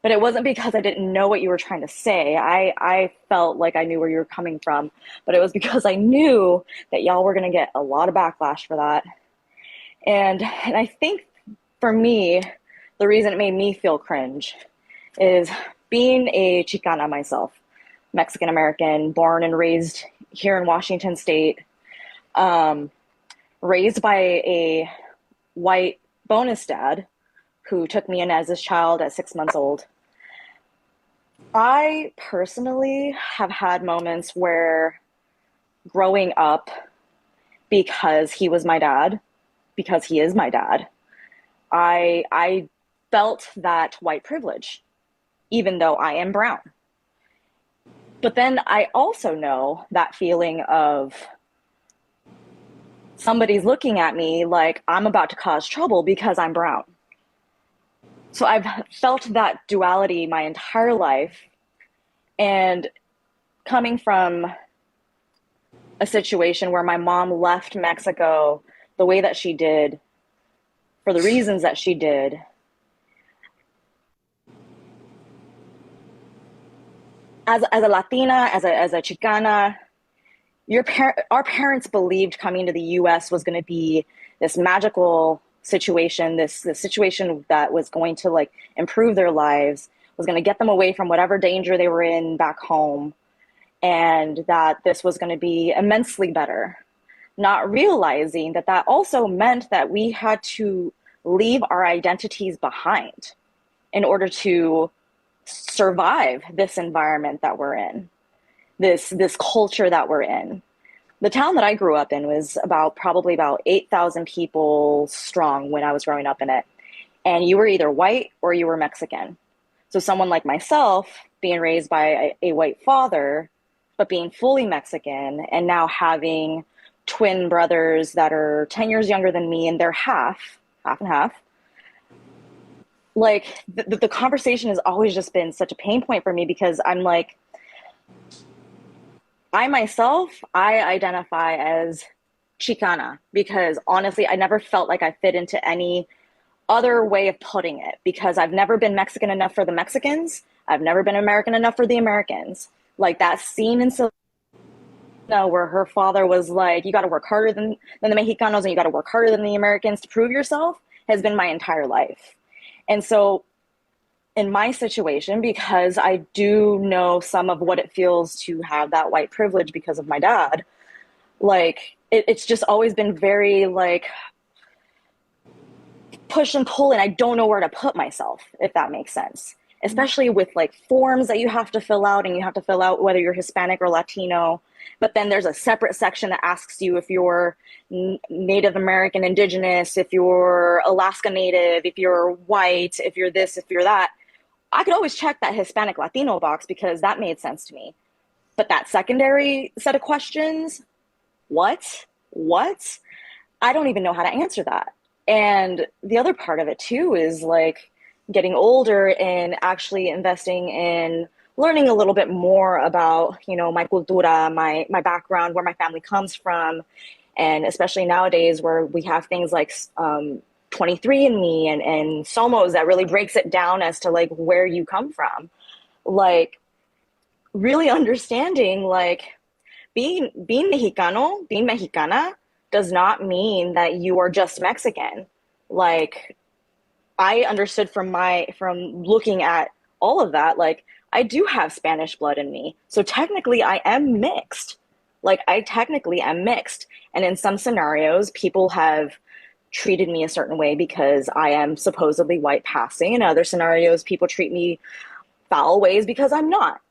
But it wasn't because I didn't know what you were trying to say. I felt like I knew where you were coming from, but it was because I knew that y'all were going to get a lot of backlash for that. And I think for me, the reason it made me feel cringe is being a Chicana myself, Mexican American, born and raised here in Washington State, raised by a white bonus dad who took me in as his child at 6 months old. I personally have had moments where growing up, because he was my dad, because he is my dad, I felt that white privilege, even though I am brown. But then I also know that feeling of somebody's looking at me like I'm about to cause trouble because I'm brown. So I've felt that duality my entire life. And coming from a situation where my mom left Mexico the way that she did, for the reasons that she did, as a Latina, as a Chicana, our parents believed coming to the U.S. was going to be this magical situation, this situation that was going to like improve their lives, was going to get them away from whatever danger they were in back home, and that this was going to be immensely better. Not realizing that that also meant that we had to leave our identities behind in order to survive this environment that we're in, this culture that we're in. The town that I grew up in was probably about 8,000 people strong when I was growing up in it. And you were either white or you were Mexican. So someone like myself, being raised by a white father, but being fully Mexican, and now having twin brothers that are 10 years younger than me, and they're half and half. Like the conversation has always just been such a pain point for me, because I'm like, I myself, I identify as Chicana, because honestly, I never felt like I fit into any other way of putting it, because I've never been Mexican enough for the Mexicans. I've never been American enough for the Americans. Like that scene in Selena where her father was like, you got to work harder than the Mexicanos, and you got to work harder than the Americans to prove yourself, has been my entire life. And so in my situation, because I do know some of what it feels to have that white privilege because of my dad, like it's just always been very like push and pull and I don't know where to put myself, if that makes sense. Especially with like forms that you have to fill out, and you have to fill out whether you're Hispanic or Latino. But then there's a separate section that asks you if you're Native American, Indigenous, if you're Alaska Native, if you're white, if you're this, if you're that. I could always check that Hispanic Latino box because that made sense to me. But that secondary set of questions, what? I don't even know how to answer that. And the other part of it too is like getting older and actually investing in learning a little bit more about, you know, my cultura, my background, where my family comes from. And especially nowadays where we have things like 23andMe and Somos that really breaks it down as to like where you come from. Like really understanding like being Mexicano, being Mexicana does not mean that you are just Mexican. Like I understood from looking at all of that, like I do have Spanish blood in me. So technically I am mixed. Like I technically am mixed. And in some scenarios, people have treated me a certain way because I am supposedly white passing. In other scenarios, people treat me foul ways because I'm not.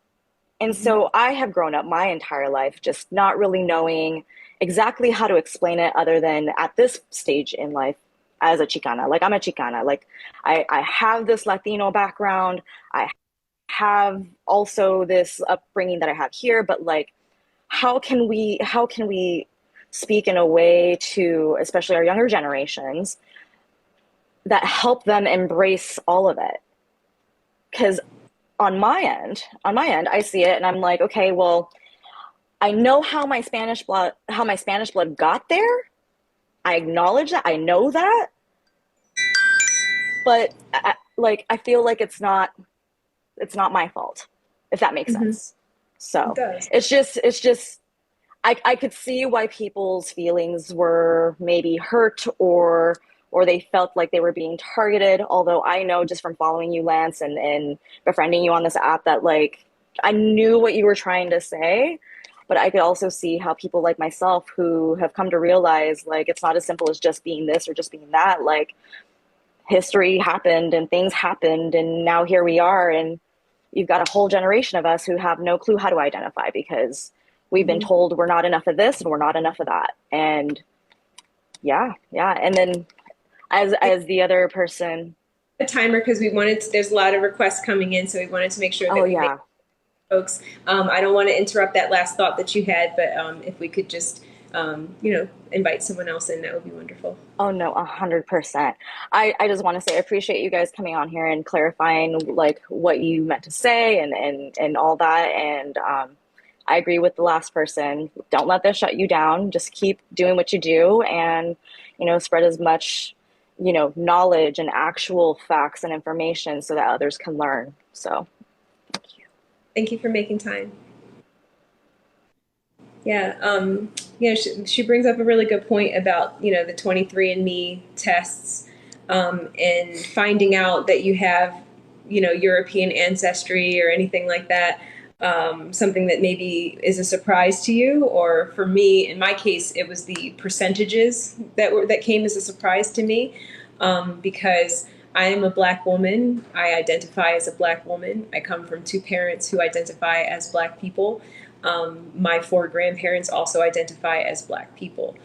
And so I have grown up my entire life just not really knowing exactly how to explain it other than at this stage in life as a Chicana. Like I'm a Chicana. Like I have this Latino background. I have also this upbringing that I have here, but like how can we speak in a way to especially our younger generations that help them embrace all of it? Because on my end, I see it and I'm like, okay, well, I know how my Spanish blood got there. I acknowledge that. I know that. But I feel like it's not my fault, if that makes sense. So It does. it's just I could see why people's feelings were maybe hurt or they felt like they were being targeted. Although I know just from following you, Lance, and befriending you on this app that like I knew what you were trying to say, but I could also see how people like myself who have come to realize like it's not as simple as just being this or just being that. Like history happened and things happened and now here we are, and you've got a whole generation of us who have no clue how to identify because we've been told we're not enough of this and we're not enough of that. And yeah. And then as the other person, A timer because there's a lot of requests coming in, so we wanted to make sure that we make folks. I don't want to interrupt that last thought that you had, but if we could just, invite someone else in, that would be wonderful. Oh no, 100%. I just want to say I appreciate you guys coming on here and clarifying like what you meant to say and all that. And I agree with the last person. Don't let this shut you down. Just keep doing what you do and, spread as much, knowledge and actual facts and information so that others can learn. So thank you. Thank you for making time. Yeah, she brings up a really good point about, the 23andMe tests and finding out that you have, European ancestry or anything like that. Something that maybe is a surprise to you, or for me, in my case, it was the percentages that came as a surprise to me, because I am a Black woman. I identify as a Black woman. I come from two parents who identify as Black people. My 4 grandparents also identify as Black people.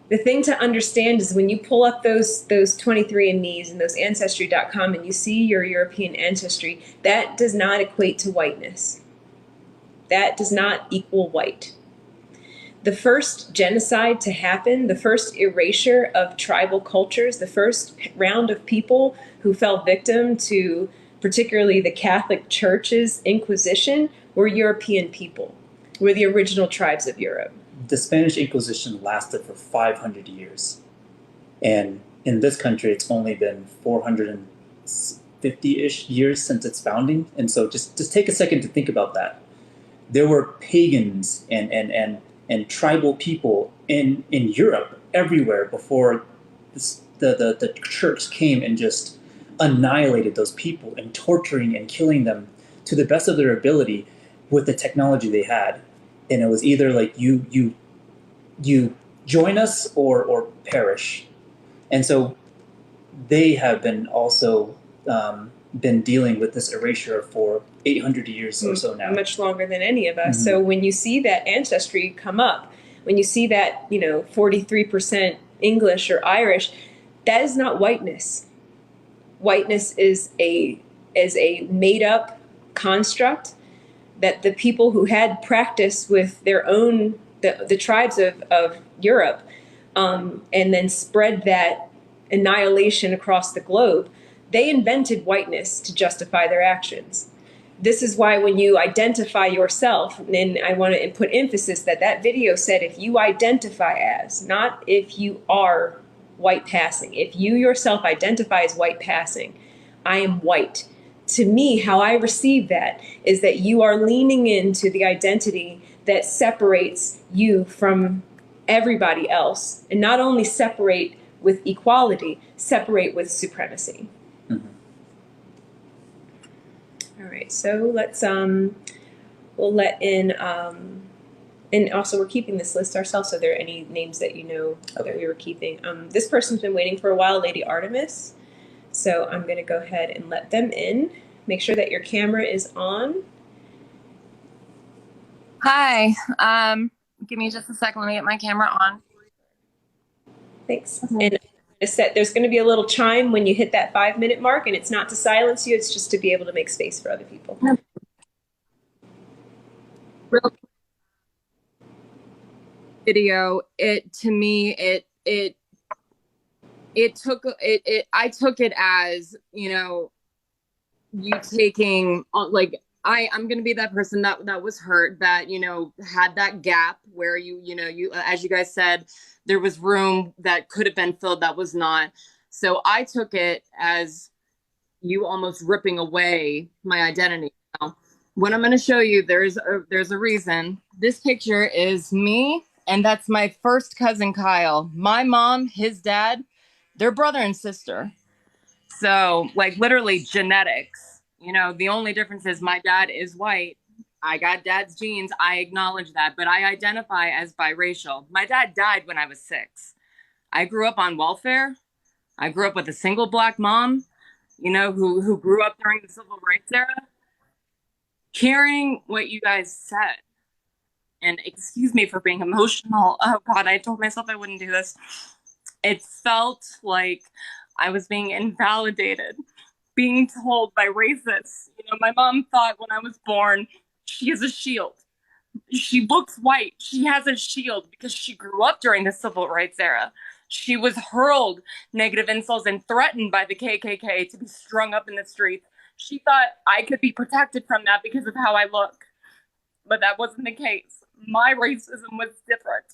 The thing to understand is when you pull up those 23andMe's and those Ancestry.com and you see your European ancestry, that does not equate to whiteness. That does not equal white. The first genocide to happen, the first erasure of tribal cultures, the first round of people who fell victim to particularly the Catholic Church's Inquisition were European people, were the original tribes of Europe. The Spanish Inquisition lasted for 500 years. And in this country, it's only been 450-ish years since its founding. And so just take a second to think about that. There were pagans and tribal people in Europe everywhere before the church came and just annihilated those people and torturing and killing them to the best of their ability with the technology they had. And it was either like you join us or perish. And so they have been also been dealing with this erasure for 800 years or so now. Much longer than any of us. Mhm. So when you see that ancestry come up, when you see that, 43% English or Irish, that is not whiteness. Whiteness is a made up construct that the people who had practice with their own the tribes of Europe, and then spread that annihilation across the globe, they invented whiteness to justify their actions. This is why when you identify yourself, and I want to put emphasis that video said if you identify as, not if you are white passing. If you yourself identify as white passing, I am white. To me, how I receive that is that you are leaning into the identity that separates you from everybody else, and not only separate with equality, separate with supremacy. Mhm. All right, so let's we'll let in and also we're keeping this list ourselves. So, are there any names that that we were keeping? This person's been waiting for a while, Lady Artemis. So I'm going to go ahead and let them in. Make sure that your camera is on. Hi. Give me just a second. Let me get my camera on. Thanks. And there's going to be a little chime when you hit that 5-minute mark, and it's not to silence you, it's just to be able to make space for other people. Real video. I took it as, you taking like, I'm going to be that person that was hurt, that, had that gap where you as you guys said, there was room that could have been filled that was not. So I took it as you almost ripping away my identity. Now, what I'm going to show you, there's a reason. This picture is me, and that's my first cousin, Kyle. My mom, his dad, they're brother and sister. So, like, literally genetics. The only difference is my dad is white. I got dad's genes. I acknowledge that, but I identify as biracial. My dad died when I was 6. I grew up on welfare. I grew up with a single black mom, who grew up during the civil rights era. Hearing what you guys said, and excuse me for being emotional. Oh God, I told myself I wouldn't do this. It felt like I was being invalidated, being told by racists. My mom thought when I was born, she is a shield. She looks white. She has a shield because she grew up during the civil rights era. She was hurled negative insults and threatened by the KKK to be strung up in the streets. She thought I could be protected from that because of how I look. But that wasn't the case. My racism was different.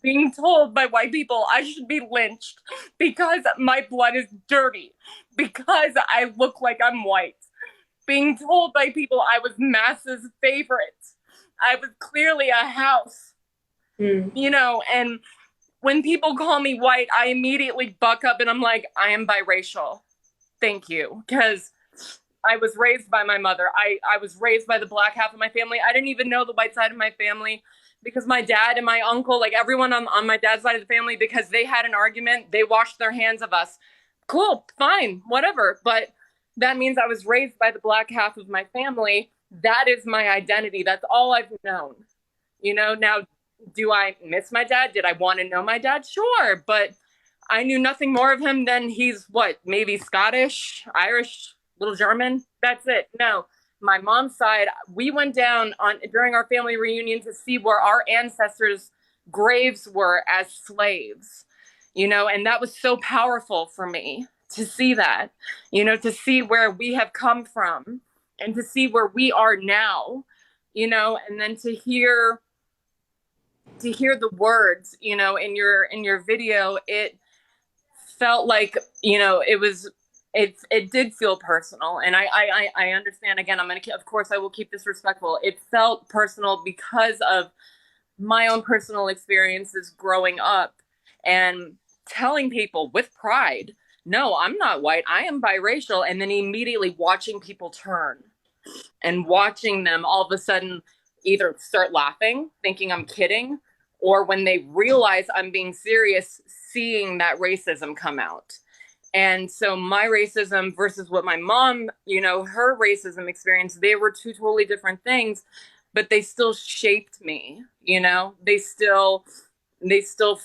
Being told by white people I should be lynched because my blood is dirty, because I look like I'm white. Being told by people I was Mass's favorite. I was clearly a house. And when people call me white, I immediately buck up and I'm like, I am biracial. Thank you. Because I was raised by my mother. I was raised by the black half of my family. I didn't even know the white side of my family because my dad and my uncle, like everyone on my dad's side of the family, because they had an argument, they washed their hands of us. Cool, fine, whatever. But that means I was raised by the black half of my family. That is my identity. That's all I've known. Now, do I miss my dad? Did I want to know my dad? Sure. But I knew nothing more of him than he's maybe Scottish, Irish, little German. That's it. No, my mom's side, we went down during our family reunion to see where our ancestors' graves were as slaves, and that was so powerful for me to see that, to see where we have come from and to see where we are now, and then to hear the words, in your video. It felt like, it did feel personal. And I understand, again, of course I will keep this respectful. It felt personal because of my own personal experiences growing up and telling people with pride, no, I'm not white, I am biracial. And then immediately watching people turn and watching them all of a sudden either start laughing, thinking I'm kidding, or when they realize I'm being serious, seeing that racism come out. And so my racism versus what my mom, you know, her racism experience, they were two totally different things, but they still shaped me, you know, they still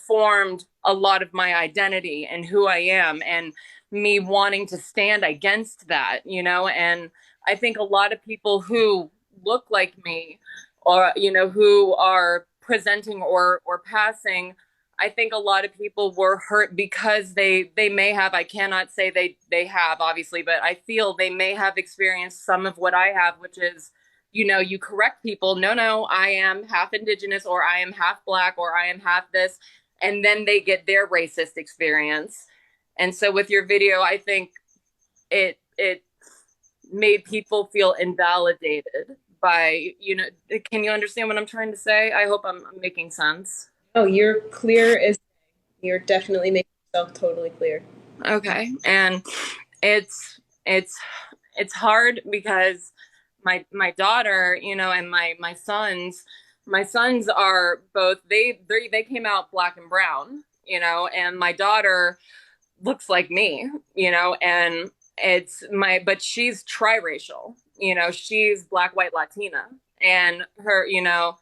formed a lot of my identity and who I am, and me wanting to stand against that, you know. And I think a lot of people who look like me, or, you know, who are presenting or passing, I think a lot of people were hurt because they may have, I cannot say they have, obviously, but I feel they may have experienced some of what I have, which is, you know, you correct people, no, I am half indigenous, or I am half black, or I am half this, and then they get their racist experience. And so with your video, I think it made people feel invalidated by, you know, can you understand what I'm trying to say? I hope I'm making sense. Oh, you're clear as you're definitely making yourself totally clear. Okay. And it's hard because my daughter, you know, and my sons are both, they came out black and brown, you know, and my daughter looks like me, you know, and but she's triracial, you know, she's black, white, Latina, and her, you know,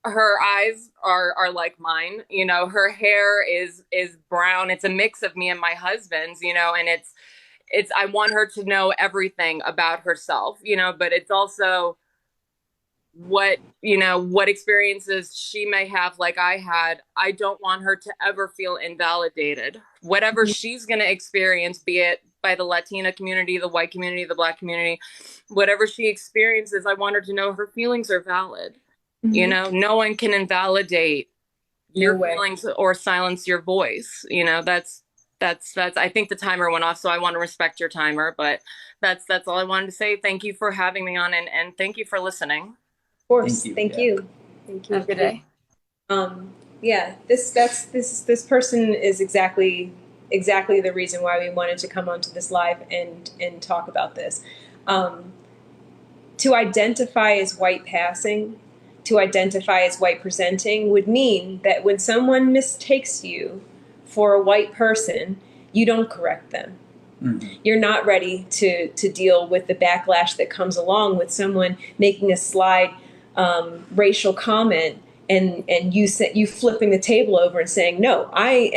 her eyes are like mine, you know, her hair is brown. It's a mix of me and my husband's, you know, and it's I want her to know everything about herself, you know, but it's also what, you know, what experiences she may have like I had. I don't want her to ever feel invalidated. Whatever she's going to experience, be it by the Latina community, the white community, the black community, whatever she experiences, I want her to know her feelings are valid. You know, no one can invalidate your feelings or silence your voice. You know, that's I think the timer went off, so I want to respect your timer, but that's all I wanted to say. Thank you for having me on, and thank you for listening. Of course. Thank you. Have a good day. Yeah, this person is exactly the reason why we wanted to come onto this live and talk about this. To identify as white passing, to identify as white presenting would mean that when someone mistakes you for a white person, you don't correct them. You're not ready to deal with the backlash that comes along with someone making a slight racial comment and you flipping the table over and saying, no, I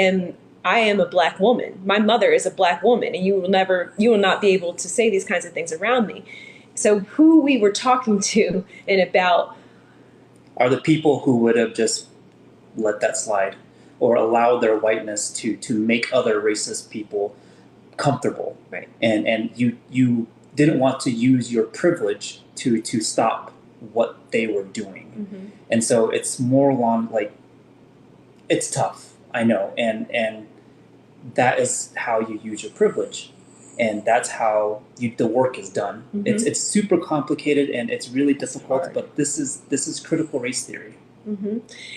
am a black woman. My mother is a black woman, and you will not be able to say these kinds of things around me. So who we were talking to and about are the people who would have just let that slide or allowed their whiteness to make other racist people comfortable. Right. And you didn't want to use your privilege to stop what they were doing. And so it's more along, like, it's tough, I know, and that is how you use your privilege. And that's how the work is done. It's super complicated and it's really difficult, but this is critical race theory.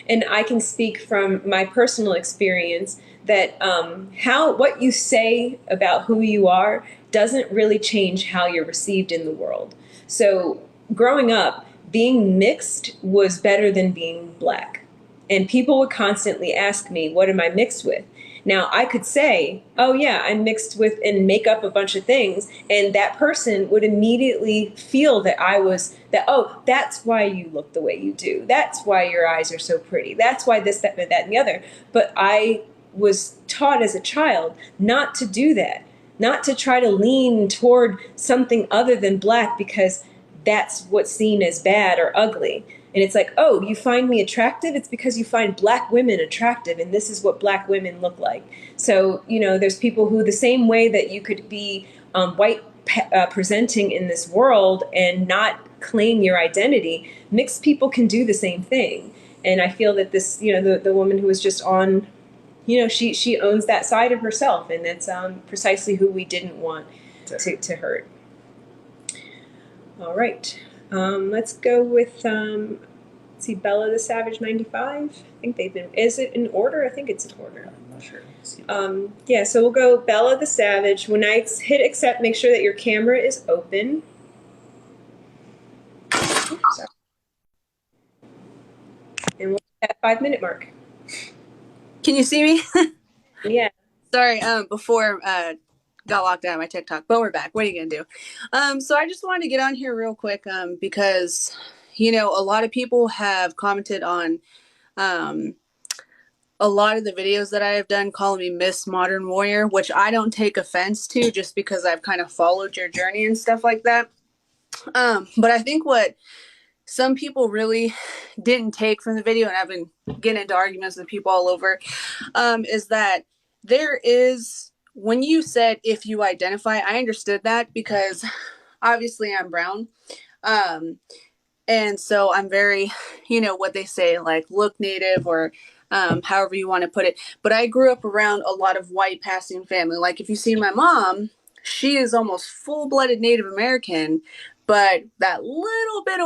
And I can speak from my personal experience that what you say about who you are doesn't really change how you're received in the world. So growing up, being mixed was better than being black. And people would constantly ask me, what am I mixed with? Now, I could say, oh, yeah, I'm mixed with, and make up a bunch of things. And that person would immediately feel that oh, that's why you look the way you do. That's why your eyes are so pretty. That's why this, that, and the other. But I was taught as a child not to do that, not to try to lean toward something other than black because that's what's seen as bad or ugly. And it's like, oh, you find me attractive? It's because you find black women attractive, and this is what black women look like. So, you know, there's people who, the same way that you could be white presenting in this world and not claim your identity, mixed people can do the same thing. And I feel that this, you know, the woman who was just on, you know, she owns that side of herself, and that's precisely who we didn't want to hurt. All right. Let's go with, let's see, Bella the Savage 95. I think they've been, is it in order? I think it's in order. I'm not sure. Yeah, so we'll go Bella the Savage. When I hit accept, make sure that your camera is open. Oops, sorry. And we'll hit that 5-minute mark. Can you see me? Yeah. Sorry, before got locked out of my TikTok, but we're back. What are you gonna do? So I just wanted to get on here real quick, because a lot of people have commented on a lot of the videos that I have done calling me Miss Modern Warrior, which I don't take offense to, just because I've kind of followed your journey and stuff like that. But I think what some people really didn't take from the video, and I've been getting into arguments with people all over, is that there is, when you said if you identify, I understood that because obviously I'm brown. And so I'm very, what they say, like look native, or however you want to put it. But I grew up around a lot of white passing family. Like if you see my mom, she is almost full-blooded Native American, but that little bit of